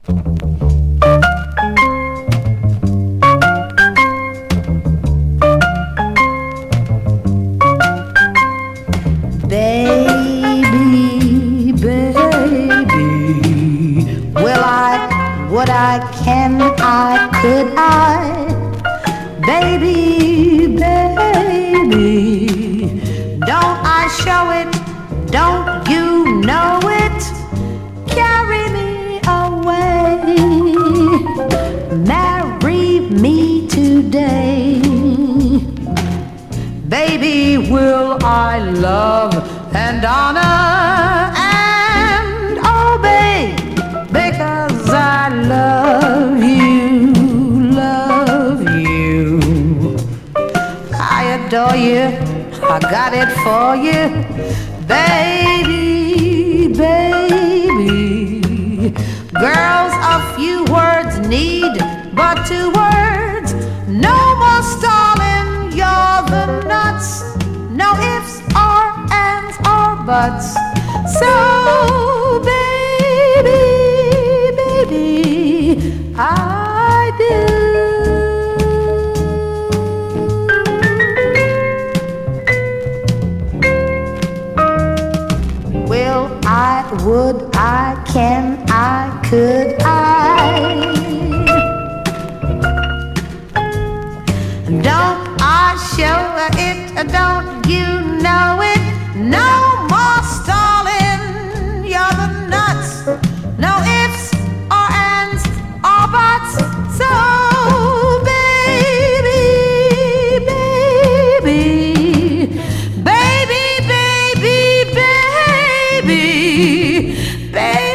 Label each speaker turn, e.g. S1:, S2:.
S1: Baby, baby, would I, can I, could I? Baby, baby, don't I show it, don't you know it? Carry me away, marry me today. Baby, will I love and honor and obey, because I love you, love you. I adore you, I got it for you, baby, baby. Girls, a few words need but 2 words, no more stalling, you're the nuts, no ifs or ands or buts. So baby, baby, I do. Will I, would I, can I, could I? Don't I show it, don't you know it? No more stalling, you're the nuts, no ifs or ands or buts. So baby, baby, baby, baby, baby, baby.